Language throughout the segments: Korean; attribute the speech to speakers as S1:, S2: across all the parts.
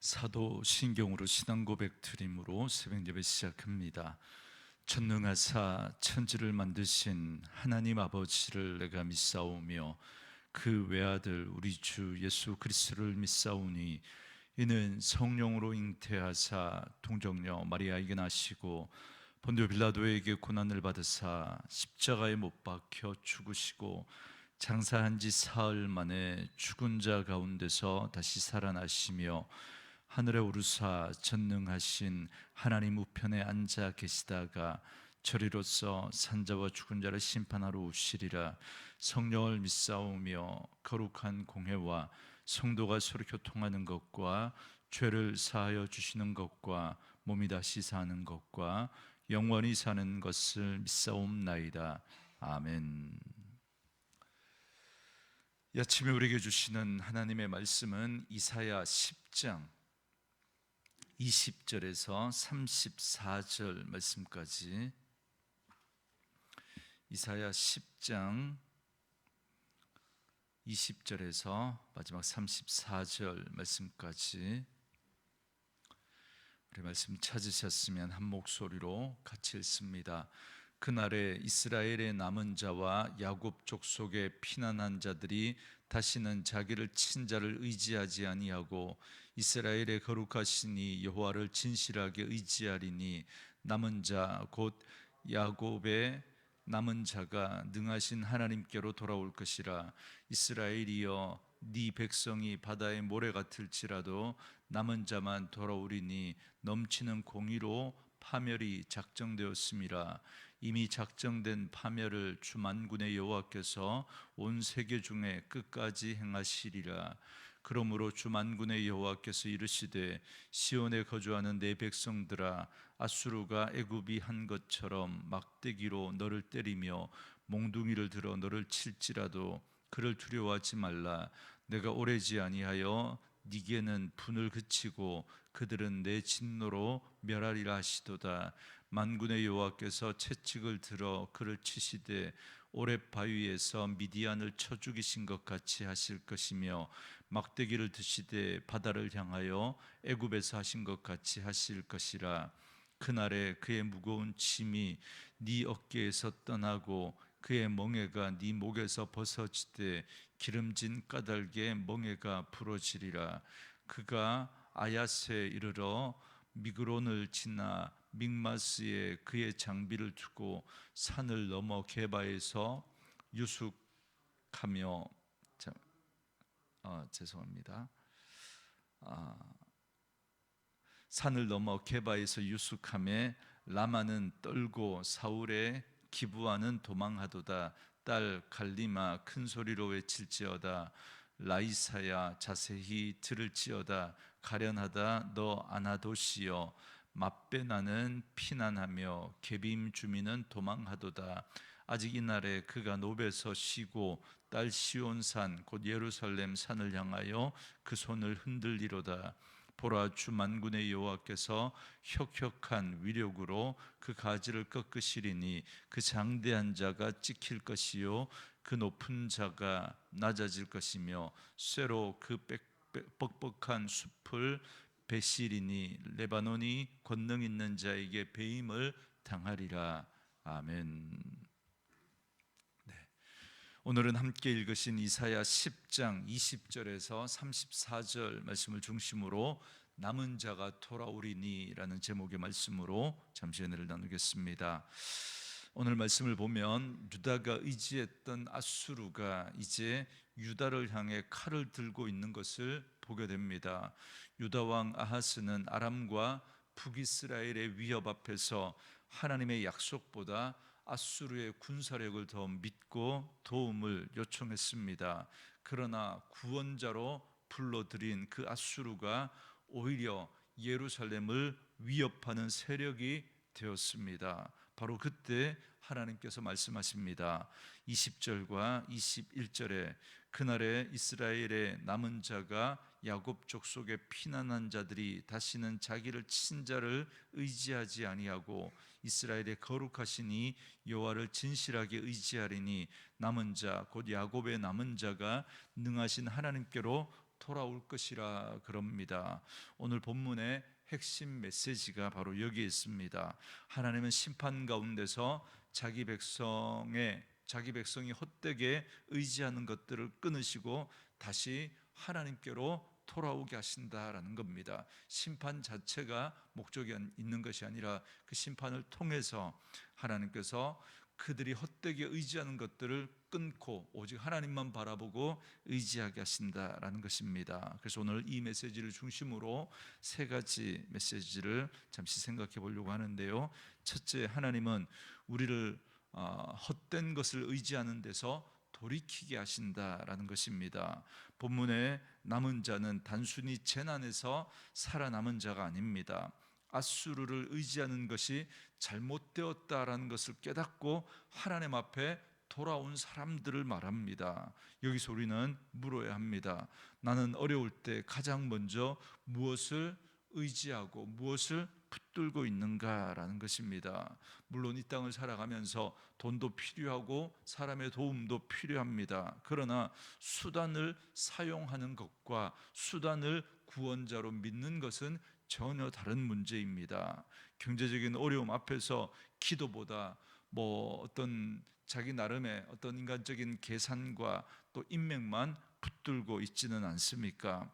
S1: 사도 신경으로 신앙 고백 드림으로 새벽 예배 시작합니다. 전능하사 천지를 만드신 하나님 아버지를 내가 믿사오며 그 외아들 우리 주 예수 그리스도를 믿사오니 이는 성령으로 잉태하사 동정녀 마리아에게 나시고 본디오 빌라도에게 고난을 받으사 십자가에 못 박혀 죽으시고 장사한 지 사흘 만에 죽은 자 가운데서 다시 살아나시며 하늘에 오르사 전능하신 하나님 우편에 앉아 계시다가 저리로서 산자와 죽은 자를 심판하러 오시리라. 성령을 믿사오며 거룩한 공회와 성도가 서로 교통하는 것과 죄를 사하여 주시는 것과 몸이 다시 사는 것과 영원히 사는 것을 믿사옵나이다. 아멘. 이 아침에 우리에게 주시는 하나님의 말씀은 이사야 10장 20절에서 34절 말씀까지, 이사야 10장 20절에서 마지막 34절 말씀까지, 우리 말씀 찾으셨으면 한 목소리로 같이 읽습니다. 그날에 이스라엘의 남은 자와 야곱 족속의 피난한 자들이 다시는 자기를 친 자를 의지하지 아니하고 이스라엘의 거룩하신 이 여호와를 진실하게 의지하리니 남은 자 곧 야곱의 남은 자가 능하신 하나님께로 돌아올 것이라. 이스라엘이여 네 백성이 바다의 모래 같을지라도 남은 자만 돌아오리니 넘치는 공의로 파멸이 작정되었음이라. 이미 작정된 파멸을 주 만군의 여호와께서 온 세계 중에 끝까지 행하시리라. 그러므로 주 만군의 여호와께서 이르시되 시온에 거주하는 내 백성들아, 아수르가 애굽이 한 것처럼 막대기로 너를 때리며 몽둥이를 들어 너를 칠지라도 그를 두려워하지 말라. 내가 오래지 아니하여 네게는 분을 그치고 그들은 내 진노로 멸하리라 하시도다. 만군의 여호와께서 채찍을 들어 그를 치시되 오렙 바위에서 미디안을 쳐 죽이신 것 같이 하실 것이며 막대기를 드시되 바다를 향하여 애굽에서 하신 것 같이 하실 것이라. 그날에 그의 무거운 짐이 네 어깨에서 떠나고 그의 멍에가 네 목에서 벗어지되 기름진 까닭에 멍에가 부러지리라. 그가 아야스에 이르러 미그론을 지나 믹마스에 그의 장비를 두고 산을 넘어 게바에서 유숙하며 죄송합니다. 산을 넘어 게바에서 유숙하며 라마는 떨고 사울의 기부하는 도망하도다. 딸 갈리마 큰 소리로 외칠지어다. 라이사야 자세히 들을지어다. 가련하다 너 아나도시여. 맛베나는 피난하며 게빔 주민은 도망하도다. 아직 이날에 그가 노베서 쉬고 딸 시온산 곧 예루살렘 산을 향하여 그 손을 흔들리로다. 보라, 주 만군의 여호와께서 혁혁한 위력으로 그 가지를 꺾으시리니 그 장대한 자가 찍힐 것이요 그 높은 자가 낮아질 것이며 쇠로 그 뻑뻑한 숲을 베시리니 레바논이 권능 있는 자에게 배임을 당하리라. 아멘. 오늘은 함께 읽으신 이사야 10장 20절에서 34절 말씀을 중심으로 남은 자가 돌아오리니 라는 제목의 말씀으로 잠시 은혜를 나누겠습니다. 오늘 말씀을 보면 유다가 의지했던 아수르가 이제 유다를 향해 칼을 들고 있는 것을 보게 됩니다. 유다 왕 아하스는 아람과 북이스라엘의 위협 앞에서 하나님의 약속보다 아수르의 군사력을 더 믿고 도움을 요청했습니다. 그러나 구원자로 불러들인 그 아수르가 오히려 예루살렘을 위협하는 세력이 되었습니다. 바로 그때 하나님께서 말씀하십니다. 20절과 21절에 그날에 이스라엘의 남은 자가 야곱 족속의 피난한 자들이 다시는 자기를 친 자를 의지하지 아니하고 이스라엘의 거룩하신 이 여호와를 진실하게 의지하리니 남은 자 곧 야곱의 남은 자가 능하신 하나님께로 돌아올 것이라 그럽니다. 오늘 본문의 핵심 메시지가 바로 여기에 있습니다. 하나님은 심판 가운데서 자기 백성이 헛되게 의지하는 것들을 끊으시고 다시 하나님께로 돌아오게 하신다라는 겁니다. 심판 자체가 목적이 있는 것이 아니라 그 심판을 통해서 하나님께서 그들이 헛되게 의지하는 것들을 끊고 오직 하나님만 바라보고 의지하게 하신다라는 것입니다. 그래서 오늘 이 메시지를 중심으로 세 가지 메시지를 잠시 생각해 보려고 하는데요. 첫째, 하나님은 우리를 헛된 것을 의지하는 데서 돌이키게 하신다라는 것입니다. 본문의 남은 자는 단순히 재난에서 살아남은 자가 아닙니다. 앗수르를 의지하는 것이 잘못되었다라는 것을 깨닫고 하나님 앞에 돌아온 사람들을 말합니다. 여기서 우리는 물어야 합니다. 나는 어려울 때 가장 먼저 무엇을 의지하고 무엇을 붙들고 있는가라는 것입니다. 물론 이 땅을 살아가면서 돈도 필요하고 사람의 도움도 필요합니다. 그러나 수단을 사용하는 것과 수단을 구원자로 믿는 것은 전혀 다른 문제입니다. 경제적인 어려움 앞에서 기도보다 어떤 자기 나름의 어떤 인간적인 계산과 또 인맥만 붙들고 있지는 않습니까?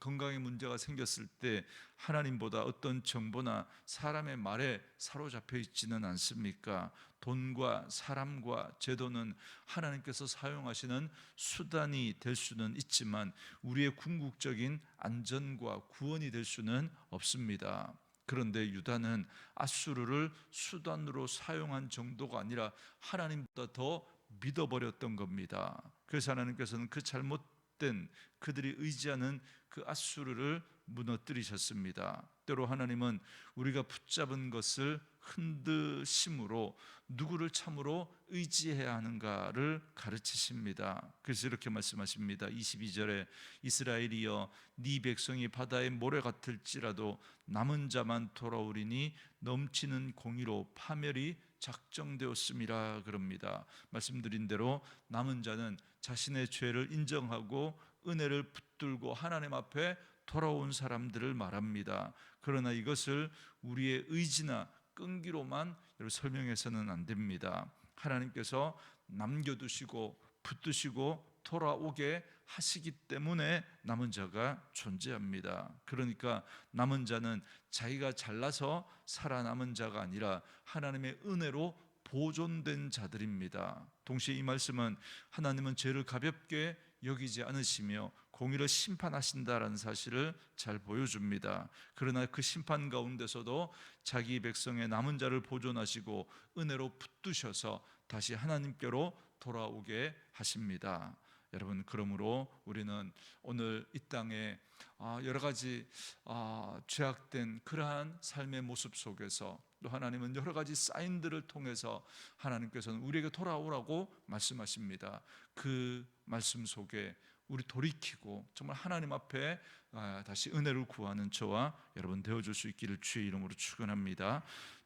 S1: 건강에 문제가 생겼을 때 하나님보다 어떤 정보나 사람의 말에 사로잡혀 있지는 않습니까? 돈과 사람과 제도는 하나님께서 사용하시는 수단이 될 수는 있지만 우리의 궁극적인 안전과 구원이 될 수는 없습니다. 그런데 유다는 앗수르를 수단으로 사용한 정도가 아니라 하나님보다 더 믿어버렸던 겁니다. 그래서 하나님께서는 그 잘못된 그들이 의지하는 그 앗수르를 무너뜨리셨습니다. 때로 하나님은 우리가 붙잡은 것을 흔드심으로 누구를 참으로 의지해야 하는가를 가르치십니다. 그래서 이렇게 말씀하십니다. 22절에 이스라엘이여 네 백성이 바다의 모래 같을지라도 남은 자만 돌아오리니 넘치는 공의로 파멸이 작정되었음이라 그럽니다. 말씀드린 대로 남은 자는 자신의 죄를 인정하고 은혜를 붙들고 하나님 앞에 돌아온 사람들을 말합니다. 그러나 이것을 우리의 의지나 끈기로만 설명해서는 안 됩니다. 하나님께서 남겨두시고 붙드시고 돌아오게 하시기 때문에 남은 자가 존재합니다. 그러니까 남은 자는 자기가 잘나서 살아남은 자가 아니라 하나님의 은혜로 보존된 자들입니다. 동시에 이 말씀은 하나님은 죄를 가볍게 여기지 않으시며 공의를 심판하신다라는 사실을 잘 보여줍니다. 그러나 그 심판 가운데서도 자기 백성의 남은 자를 보존하시고 은혜로 붙드셔서 다시 하나님께로 돌아오게 하십니다. 여러분, 그러므로 우리는 오늘 이 땅에 여러 가지 죄악된 그러한 삶의 모습 속에서 또 하나님은 여러 가지 사인들을 통해서 하나님께서는 우리에게 돌아오라고 말씀하십니다. 그 말씀 속에 우리 돌이키고 정말 하나님 앞에 다시 은혜를 구하는 저와 여러분 되어줄 수 있기를 주의 이름으로 축원합니다.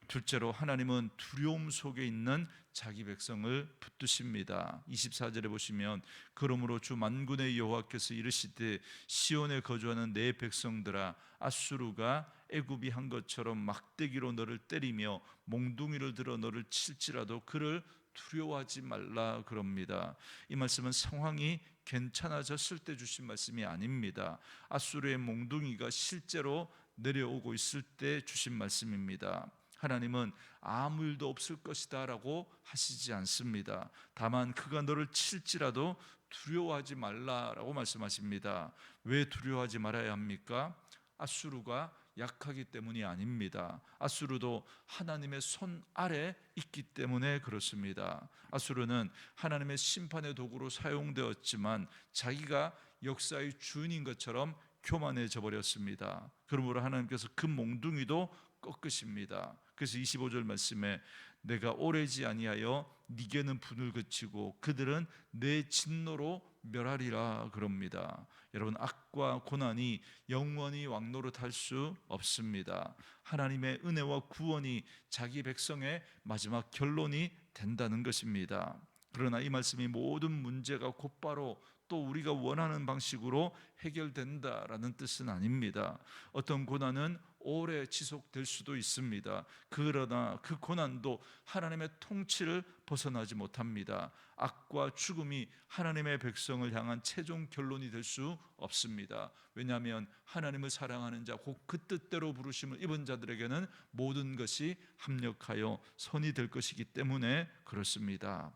S1: 둘째로 하나님은 두려움 속에 있는 자기 백성을 붙드십니다. 24절에 보시면 그러므로 주 만군의 여호와께서 이르시되 시온에 거주하는 내 백성들아 앗수르가 애굽이 한 것처럼 막대기로 너를 때리며 몽둥이를 들어 너를 칠지라도 그를 두려워하지 말라 그럽니다. 이 말씀은 상황이 괜찮아졌을 때 주신 말씀이 아닙니다. 앗수르의 몽둥이가 실제로 내려오고 있을 때 주신 말씀입니다. 하나님은 아무 일도 없을 것이다 라고 하시지 않습니다. 다만 그가 너를 칠지라도 두려워하지 말라라고 말씀하십니다. 왜 두려워하지 말아야 합니까? 앗수르가 약하기 때문이 아닙니다. 앗수르도 하나님의 손 아래 있기 때문에 그렇습니다. 앗수르는 하나님의 심판의 도구로 사용되었지만 자기가 역사의 주인인 것처럼 교만해져 버렸습니다. 그러므로 하나님께서 그 몽둥이도 꺾으십니다. 그래서 25절 말씀에 내가 오래지 아니하여 네게는 분을 그치고 그들은 내 진노로 멸하리라 그럽니다. 여러분, 악과 고난이 영원히 왕노릇할 수 없습니다. 하나님의 은혜와 구원이 자기 백성의 마지막 결론이 된다는 것입니다. 그러나 이 말씀이 모든 문제가 곧바로 또 우리가 원하는 방식으로 해결된다라는 뜻은 아닙니다. 어떤 고난은 오래 지속될 수도 있습니다. 그러나 그 고난도 하나님의 통치를 벗어나지 못합니다. 악과 죽음이 하나님의 백성을 향한 최종 결론이 될 수 없습니다. 왜냐하면 하나님을 사랑하는 자, 곧 그 뜻대로 부르심을 입은 자들에게는 모든 것이 합력하여 선이 될 것이기 때문에 그렇습니다.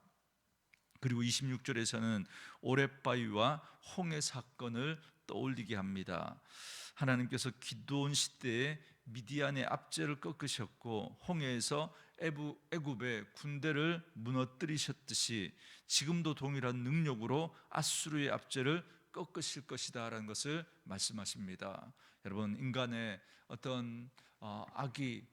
S1: 그리고 26절에서는 오랫바위와 홍해 사건을 떠올리게 합니다. 하나님께서 기드온 시대에 미디안의 압제를 꺾으셨고 홍해에서 애굽의 군대를 무너뜨리셨듯이 지금도 동일한 능력으로 아수르의 압제를 꺾으실 것이다 라는 것을 말씀하십니다. 여러분, 인간의 어떤 악이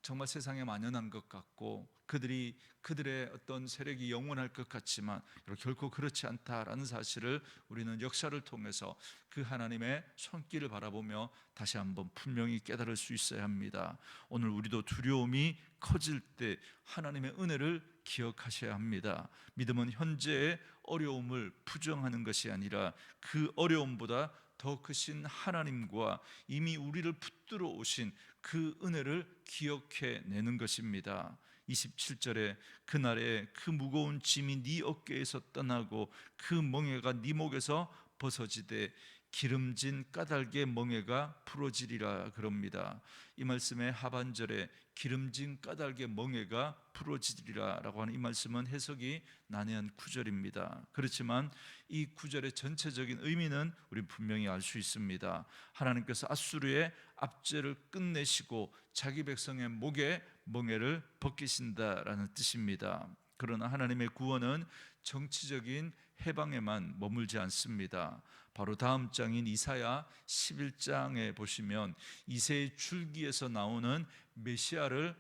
S1: 정말 세상에 만연한 것 같고 그들의 어떤 세력이 영원할 것 같지만 결코 그렇지 않다라는 사실을 우리는 역사를 통해서 그 하나님의 손길을 바라보며 다시 한번 분명히 깨달을 수 있어야 합니다. 오늘 우리도 두려움이 커질 때 하나님의 은혜를 기억하셔야 합니다. 믿음은 현재의 어려움을 부정하는 것이 아니라 그 어려움보다 더 크신 하나님과 이미 우리를 붙들어 오신 그 은혜를 기억해내는 것입니다. 27절에 그날에 그 무거운 짐이 네 어깨에서 떠나고 그 멍에가 네 목에서 벗어지되 기름진 까닭의 멍에가 풀어지리라 그럽니다. 이 말씀의 하반절에 기름진 까닭의 멍에가 풀어지리라 라고 하는 이 말씀은 해석이 난해한 구절입니다. 그렇지만 이 구절의 전체적인 의미는 우리 분명히 알 수 있습니다. 하나님께서 아수르의 압제를 끝내시고 자기 백성의 목에 멍에를 벗기신다라는 뜻입니다. 그러나 하나님의 구원은 정치적인 해방에만 머물지 않습니다. 바로 다음 장인 이사야 11장에 보시면 이새의 줄기에서 나오는 메시아를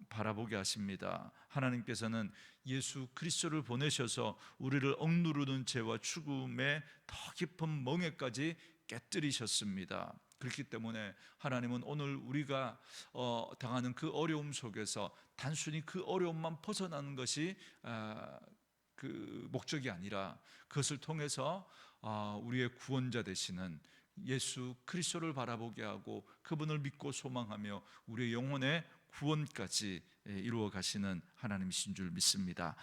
S1: 바라보게 하십니다. 하나님께서는 예수 그리스도를 보내셔서 우리를 억누르는 죄와 죽음의 더 깊은 멍에까지 깨뜨리셨습니다. 그렇기 때문에 하나님은 오늘 우리가 당하는 그 어려움 속에서 단순히 그 어려움만 벗어나는 것이 그 목적이 아니라 그것을 통해서 우리의 구원자 되시는 예수 그리스도를 바라보게 하고 그분을 믿고 소망하며 우리의 영혼의 구원까지 이루어 가시는 하나님이신 줄 믿습니다.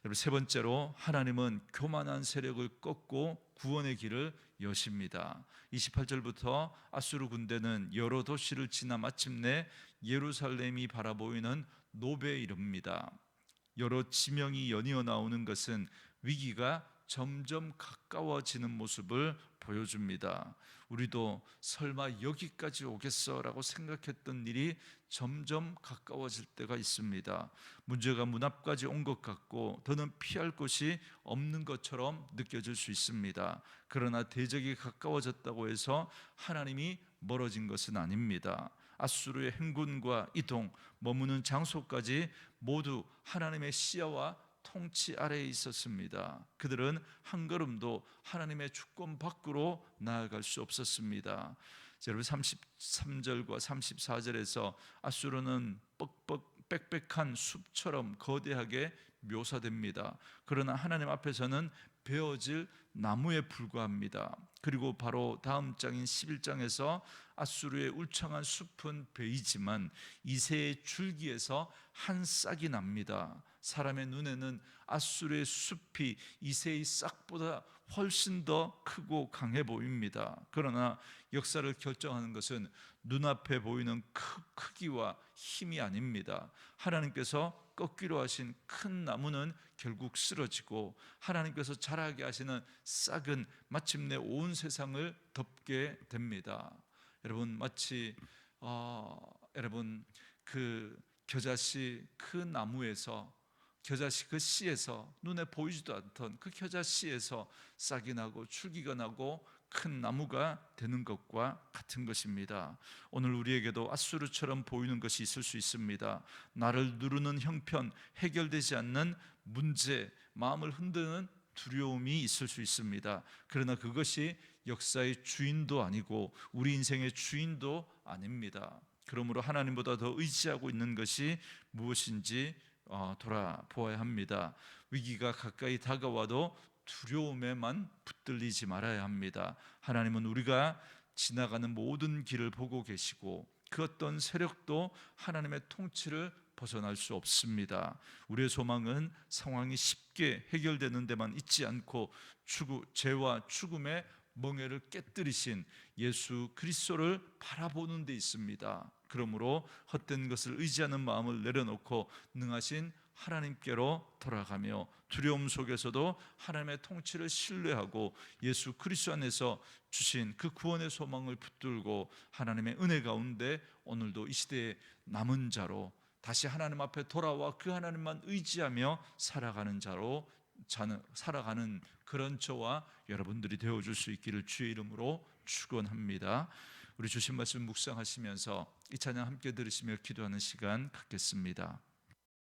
S1: 여러분, 세 번째로 하나님은 교만한 세력을 꺾고 구원의 길을 여십니다. 28절부터 아수르 군대는 여러 도시를 지나 마침내 예루살렘이 바라보이는 노베에 이릅니다. 여러 지명이 연이어 나오는 것은 위기가 점점 가까워지는 모습을 보여줍니다. 우리도 설마 여기까지 오겠어라고 생각했던 일이 점점 가까워질 때가 있습니다. 문제가 문 앞까지 온 것 같고 더는 피할 곳이 없는 것처럼 느껴질 수 있습니다. 그러나 대적이 가까워졌다고 해서 하나님이 멀어진 것은 아닙니다. 아수르의 행군과 이동, 머무는 장소까지 모두 하나님의 시야와 통치 아래에 있었습니다. 그들은 한 걸음도 하나님의 주권 밖으로 나아갈 수 없었습니다. 여러분, 33절과 34절에서 아수르는 빽빽한 숲처럼 거대하게 묘사됩니다. 그러나 하나님 앞에서는 베어질 나무에 불과합니다. 그리고 바로 다음 장인 11장에서 아수르의 울창한 숲은 베이지만 이새의 줄기에서 한 싹이 납니다. 사람의 눈에는 아수르의 숲이 이새의 싹보다 훨씬 더 크고 강해 보입니다. 그러나 역사를 결정하는 것은 눈앞에 보이는 크기와 힘이 아닙니다. 하나님께서 꺾기로 하신 큰 나무는 결국 쓰러지고 하나님께서 자라게 하시는 싹은 마침내 온 세상을 덮게 됩니다. 여러분, 마치 여러분 그 겨자씨 그 나무에서 겨자씨 그 씨에서 눈에 보이지도 않던 그 겨자씨에서 싹이 나고 줄기가 나고 큰 나무가 되는 것과 같은 것입니다. 오늘 우리에게도 아수르처럼 보이는 것이 있을 수 있습니다. 나를 누르는 형편, 해결되지 않는 문제, 마음을 흔드는 두려움이 있을 수 있습니다. 그러나 그것이 역사의 주인도 아니고 우리 인생의 주인도 아닙니다. 그러므로 하나님보다 더 의지하고 있는 것이 무엇인지 돌아보아야 합니다. 위기가 가까이 다가와도 두려움에만 붙들리지 말아야 합니다. 하나님은 우리가 지나가는 모든 길을 보고 계시고 그 어떤 세력도 하나님의 통치를 벗어날 수 없습니다. 우리의 소망은 상황이 쉽게 해결되는 데만 있지 않고 죄와 죽음의 멍에를 깨뜨리신 예수 그리스도를 바라보는 데 있습니다. 그러므로 헛된 것을 의지하는 마음을 내려놓고 능하신 하나님께로 돌아가며 두려움 속에서도 하나님의 통치를 신뢰하고 예수 그리스도 안에서 주신 그 구원의 소망을 붙들고 하나님의 은혜 가운데 오늘도 이 시대의 남은 자로 다시 하나님 앞에 돌아와 그 하나님만 의지하며 살아가는 그런 저와 여러분들이 되어줄 수 있기를 주의 이름으로 축원합니다. 우리 주신 말씀 묵상하시면서 이 찬양 함께 들으시며 기도하는 시간 갖겠습니다.